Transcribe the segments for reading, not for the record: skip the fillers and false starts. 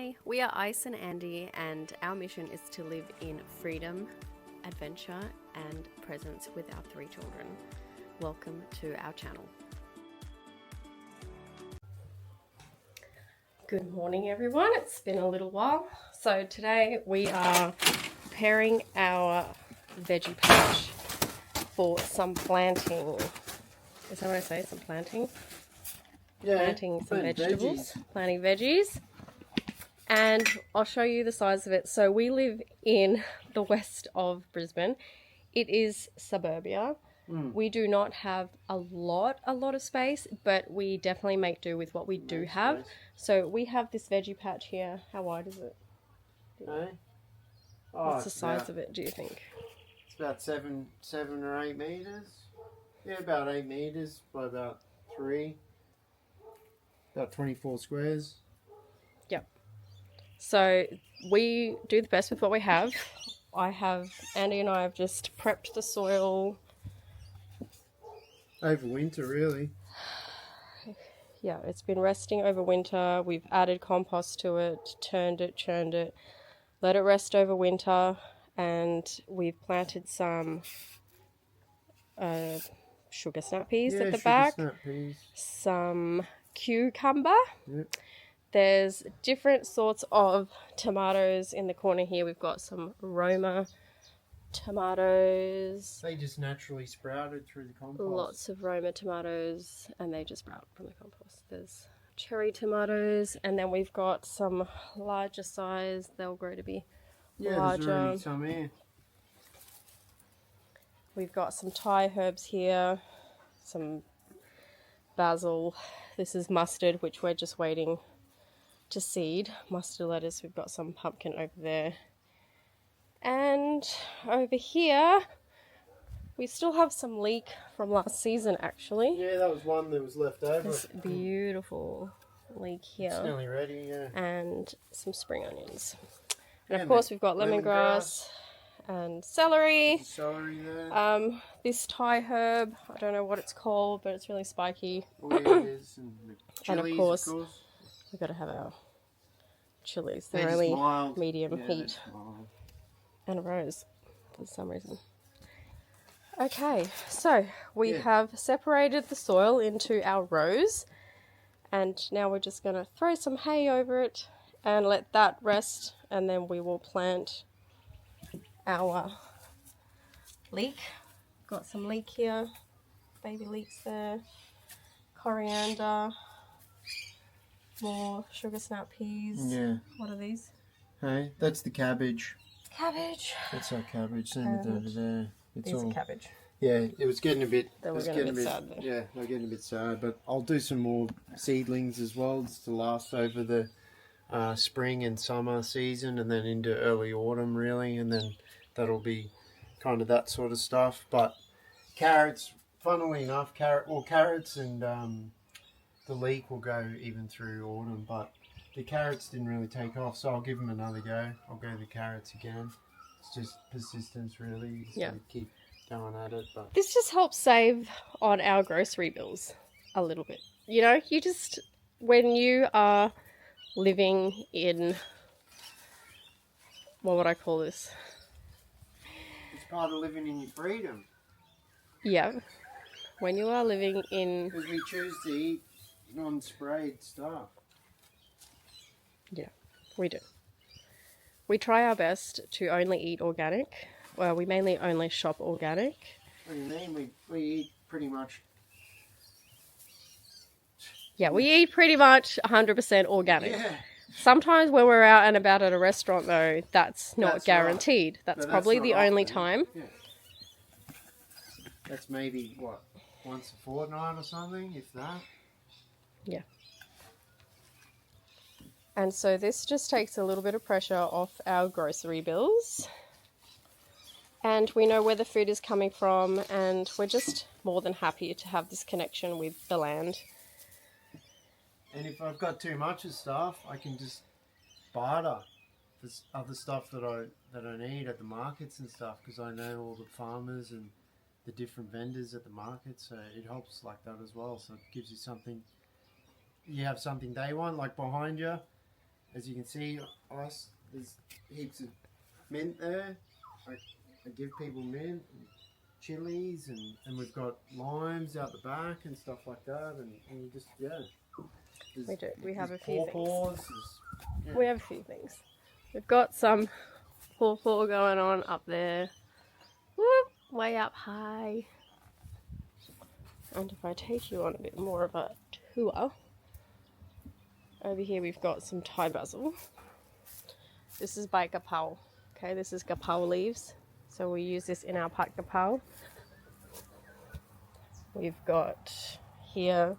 Hi, we are Ice and Andy, and our mission is to live in freedom, adventure, and presence with our 3 children. Welcome to our channel. Good morning, everyone. It's been a little while. So today we are preparing our veggie patch for some planting. Is that what I say? Some planting? Yeah, planting some vegetables, planting veggies, and I'll show you the size of it. So we live in the west of Brisbane. It is suburbia. We do not have a lot of space, but we definitely make do with what we do have. Space. So we have this veggie patch here. How wide is it? Eh? Oh, What's the size of it, do you think? It's about seven or 8 meters. Yeah, about 8 meters by about 3. About 24 squares. Yep. So we do the best with what we have. Andy and I have just prepped the soil. Over winter, really. Yeah, it's been resting over winter. We've added compost to it, turned it, churned it, let it rest over winter, and we've planted some sugar snap peas at the back, snap peas. some cucumber. Yep. There's different sorts of tomatoes in the corner here. We've got some Roma tomatoes. They just naturally sprouted through the compost. Lots of Roma tomatoes, and they just sprout from the compost. There's cherry tomatoes, and then we've got some larger size. They'll grow to be larger. There's already some here. We've got some Thai herbs here, some basil. This is mustard, which we're just waiting to seed. Mustard lettuce. We've got some pumpkin over there. And over here, we still have some leek from last season, actually. Yeah, that was one that was left over. This beautiful leek here. It's nearly ready, yeah. And some spring onions. And Yeah, of course, we've got lemongrass and celery. There's celery there. This Thai herb, I don't know what it's called, but it's really spiky. Oh, yeah, it is. And the And chilies, of course, we've got to have our chilies. They're just only mild. medium Yeah, heat. they're mild. And a rose for some reason. Okay, so we have separated the soil into our rows, and now we're just going to throw some hay over it and let that rest, and then we will plant our leek. Got some leek here, baby leeks there, coriander, more sugar snap peas. Yeah. What are these? Hey, that's the cabbage. Cabbage. That's our cabbage. Send it over there. It's These all. are cabbage. Yeah, it was getting a bit. They were it was getting a bit sad there. Yeah, they're getting a bit sad. But I'll do some more seedlings as well, just to last over the spring and summer season, and then into early autumn, really, and then that'll be kind of that sort of stuff. But carrots, funnily enough, carrots and the leek will go even through autumn, but the carrots didn't really take off, so I'll give them another go. I'll go the carrots again. It's just persistence, really. Just to keep going at it. But this just helps save on our grocery bills a little bit. You know, when you are living in, what would I call this? it's part of living in your freedom. Yeah. When you are living in... Because we choose to eat non-sprayed stuff. Yeah, we do. We try our best to only eat organic. Well, we mainly only shop organic. What do you mean? We eat pretty much... Yeah, we eat pretty much 100% organic. Yeah. Sometimes when we're out and about at a restaurant, though, that's not That's guaranteed. right. That's But probably not the only often. time. Yeah. That's maybe, what, once a fortnight or something, if that? Yeah. And so this just takes a little bit of pressure off our grocery bills. And we know where the food is coming from, and we're just more than happy to have this connection with the land. And if I've got too much of stuff, I can just barter this other stuff that I need at the markets and stuff, because I know all the farmers and the different vendors at the market, so it helps like that as well. So it gives you something, you have something they want, like behind you, as you can see, there's heaps of mint there. I give people mint, and chilies, and we've got limes out the back and stuff like that, and you just, yeah. We do. We have a few things. Yeah. We have a few things. We've got some pawpaw going on up there. Whoop, way up high. And if I take you on a bit more of a tour, over here we've got some Thai basil. This is by gapao. Okay, this is gapao leaves. So we use this in our pat gapao. We've got here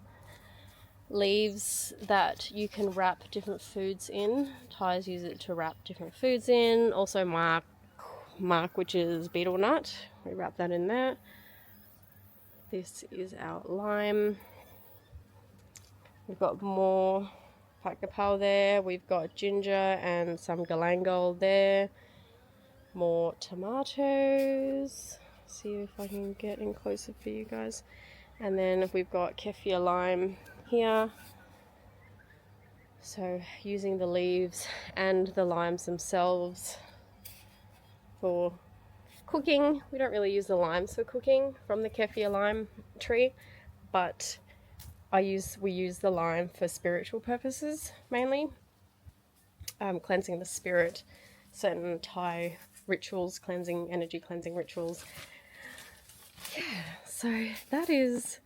leaves that you can wrap different foods in. Thais use it to wrap different foods in. Also mark, which is betel nut. We wrap that in there. This is our lime. We've got more pat gapao there. We've got ginger and some galangal there. More tomatoes. See if I can get in closer for you guys. And then we've got kefir lime here. So using the leaves and the limes themselves for cooking. We don't really use the limes for cooking from the kefir lime tree, but we use the lime for spiritual purposes mainly. Cleansing the spirit, certain Thai rituals, energy cleansing rituals. Yeah, so that is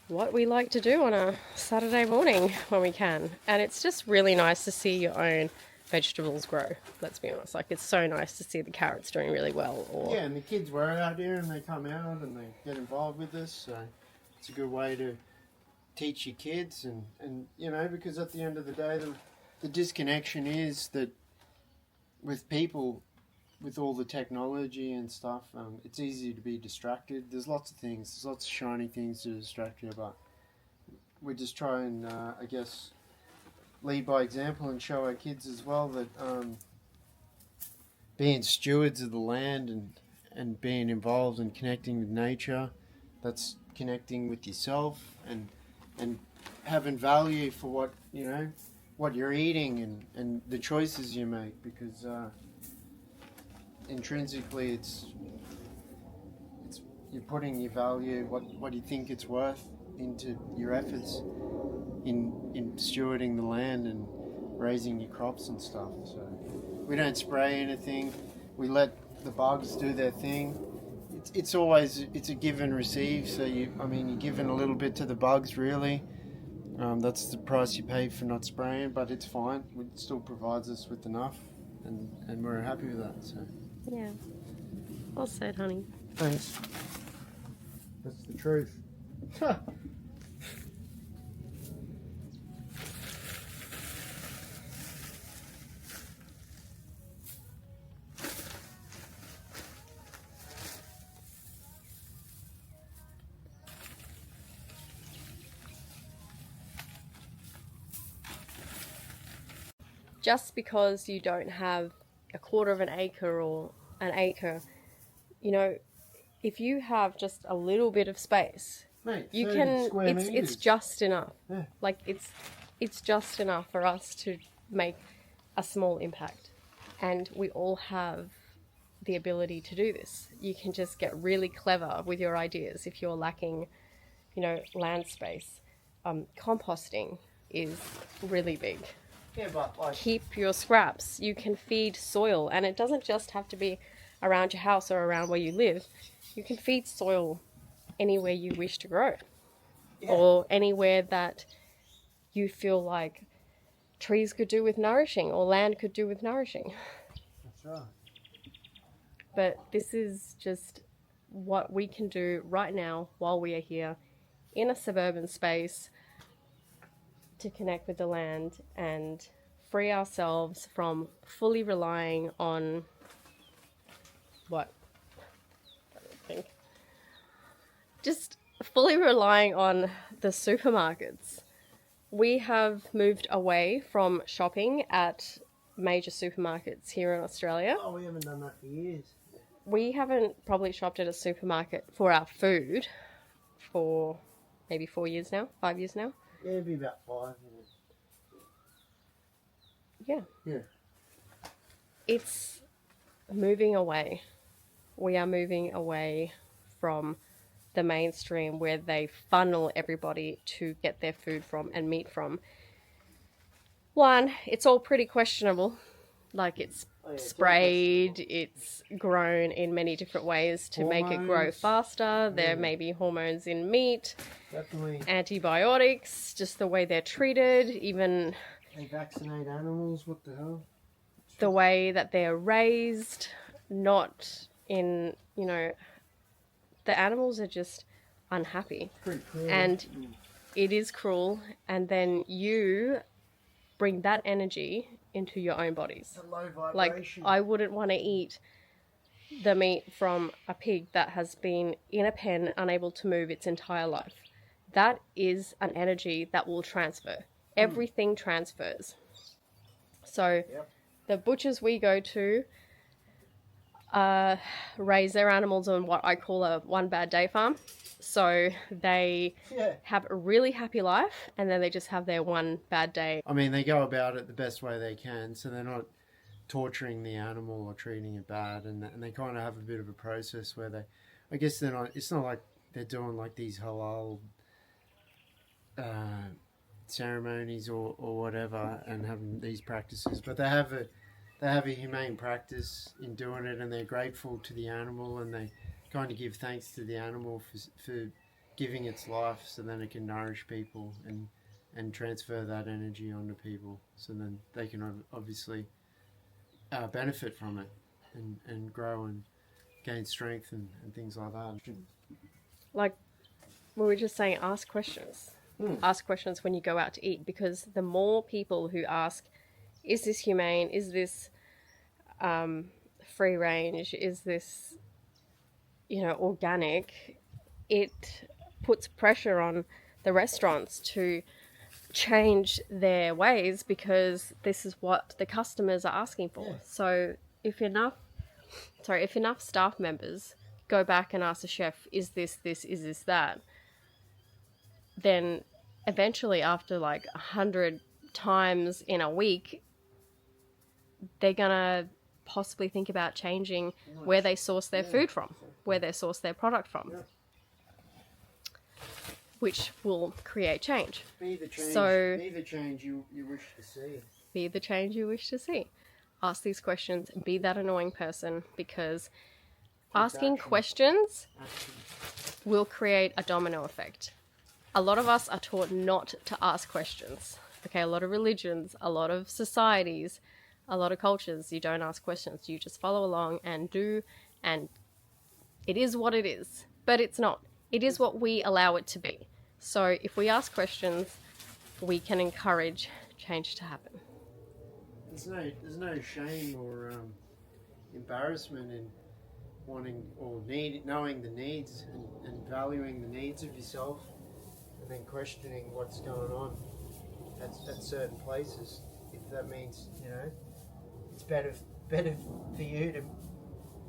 what we like to do on a Saturday morning when we can. And it's just really nice to see your own vegetables grow, let's be honest. Like, it's so nice to see the carrots doing really well. Yeah, and the kids were out here and they come out and they get involved with this, so it's a good way to teach your kids and you know, because at the end of the day the disconnection is that with people, with all the technology and stuff, it's easy to be distracted. There's lots of things, there's lots of shiny things to distract you, but we just try and, I guess, lead by example and show our kids as well that being stewards of the land and being involved and connecting with nature, that's connecting with yourself and having value for what, you know, what you're eating and the choices you make, because intrinsically it's you're putting your value, what you think it's worth, into your efforts in stewarding the land and raising your crops and stuff. So we don't spray anything, we let the bugs do their thing. It's always a give and receive, so you're giving a little bit to the bugs really. That's the price you pay for not spraying, but it's fine. It still provides us with enough, and we're happy with that. So yeah, well said, honey. Thanks. That's the truth. Just because you don't have a quarter of an acre or an acre, you know, if you have just a little bit of space, Mate, you can, it's just enough. Yeah. Like, it's just enough for us to make a small impact. And we all have the ability to do this. You can just get really clever with your ideas if you're lacking, you know, land space. Composting is really big. Yeah, but like, Keep your scraps. You can feed soil, and it doesn't just have to be around your house or around where you live. You can feed soil anywhere you wish to grow, yeah. or anywhere that you feel like trees could do with nourishing or land could do with nourishing. That's right. But this is just what we can do right now while we are here in a suburban space to connect with the land and free ourselves from fully relying on what? I don't think. Just fully relying on the supermarkets. We have moved away from shopping at major supermarkets here in Australia. Oh, we haven't done that for years. We haven't probably shopped at a supermarket for our food for maybe 4 years now, 5 years now. Yeah, it'd be about 5 minutes. Yeah. Yeah. It's moving away. We are moving away from the mainstream where they funnel everybody to get their food from and meat from. One, it's all pretty questionable. Like it's sprayed, it's grown in many different ways to make it grow faster. There may be hormones in meat, Definitely. antibiotics, just the way they're treated, even They vaccinate animals, what the hell? the way that they're raised, not in, you know, the animals are just unhappy. Pretty cruel. And it is cruel. And then you bring that energy into your own bodies. Low Like, vibration. I wouldn't want to eat the meat from a pig that has been in a pen, unable to move its entire life. That is an energy that will transfer. Everything transfers. So the butchers we go to raise their animals on what I call a one bad day farm. So they have a really happy life, and then they just have their one bad day. I mean, they go about it the best way they can, so they're not torturing the animal or treating it bad, and they kind of have a bit of a process where they, I guess they're not, it's not like they're doing like these halal ceremonies or whatever and having these practices, but they have a humane practice in doing it, and they're grateful to the animal, and they kind of give thanks to the animal for giving its life so then it can nourish people and transfer that energy onto people, so then they can obviously benefit from it and grow and gain strength and things like that. Like we were just saying, ask questions. Ask questions when you go out to eat, because the more people who ask, is this humane? Is this free range? Is this, you know, organic? It puts pressure on the restaurants to change their ways, because this is what the customers are asking for. So if enough staff members go back and ask the chef, is this, is this that? Then eventually, after like 100 times in a week, they're gonna possibly think about changing where they source their food from, where they source their product from, which will create change. Be the change, be the change you wish to see. Be the change you wish to see. Ask these questions and be that annoying person, because asking questions will create a domino effect. A lot of us are taught not to ask questions. Okay, a lot of religions, a lot of societies, a lot of cultures, you don't ask questions. You just follow along and do, and it is what it is. But it's not. It is what we allow it to be. So if we ask questions, we can encourage change to happen. There's no shame or embarrassment in wanting or knowing the needs and valuing the needs of yourself, and then questioning what's going on at certain places. If that means, you know, it's better for you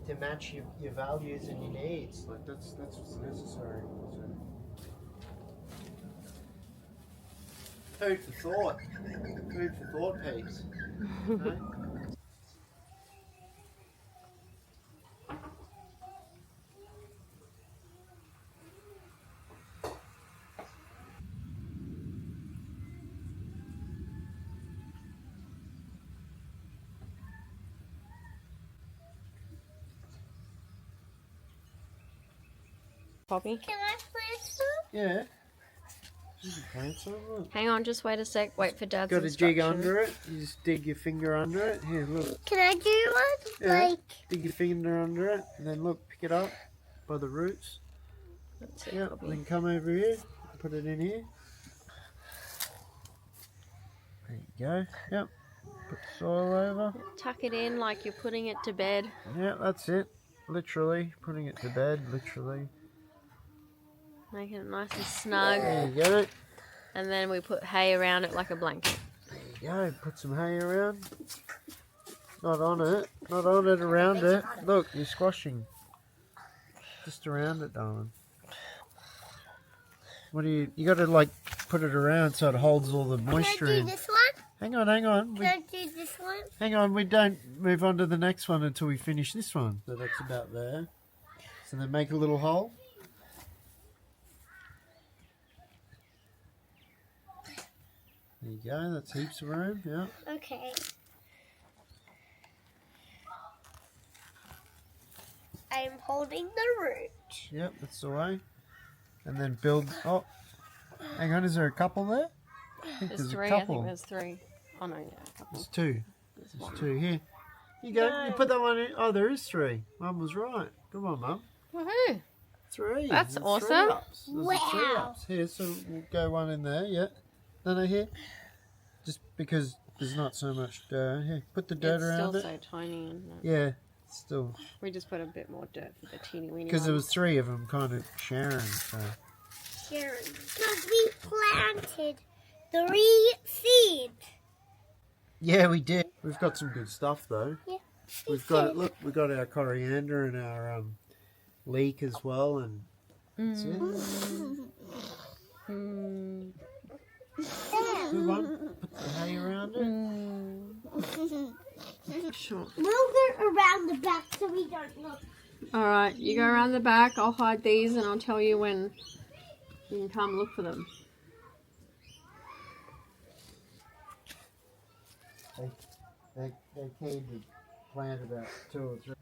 to match your values and your needs. Like that's what's necessary. So. Food for thought. Food for thought, peeps. No? Poppy? Can I plant some? Yeah. You can plant some. Look. Hang on, just wait a sec. Wait for Dad's Got to instructions. dig under it. You just dig your finger under it. Here, look. Can I do one? Yeah. Like, Dig your finger under it, and then look, pick it up by the roots. That's it, Yeah. Poppy. Then come over here. Put it in here. There you go. Yep. Put the soil over. Tuck it in like you're putting it to bed. Yeah, that's it. Literally putting it to bed. Literally. Make it nice and snug. There you go. And then we put hay around it like a blanket. There you go. Put some hay around. Not on it. Not on it. Around it. Look, you're squashing. Just around it, darling. What do you got to like put it around so it holds all the moisture can I do in. this one? Hang on, hang on. Don't do this one. Hang on, we don't move on to the next one until we finish this one. So that's about there. So then make a little hole. There you go, that's heaps of room, yeah. Okay. I'm holding the root. Yep, that's the way. And then build, oh, hang on, is there a couple there? I think There's there's three. a I couple. think there's three. Oh no, yeah, a couple. There's two. There's There's one. two here. You go, No. you put that one in. Oh, there is three. Mum was right. Come on, Mum. Woohoo! Three. That's There's awesome. Three ups. There's three Wow. ups. Here, so we'll go one in there, yeah. No, here. Just because there's not so much dirt. Here, put the dirt It's around still it. so tiny, isn't it? Yeah, still. We just put a bit more dirt for the teeny weeny Because there ones. was three of them kind of sharing, so. Sharon. Because we planted 3 seeds. Yeah, we did. We've got some good stuff, though. Yeah. We've got, look, we've got our coriander and our leek as well, and that's it. Mm. Good one. Put the hay around it. Sure. Move it around the back so we don't look. Alright, you go around the back, I'll hide these and I'll tell you when you can come look for them. They came to plant about 2 or 3.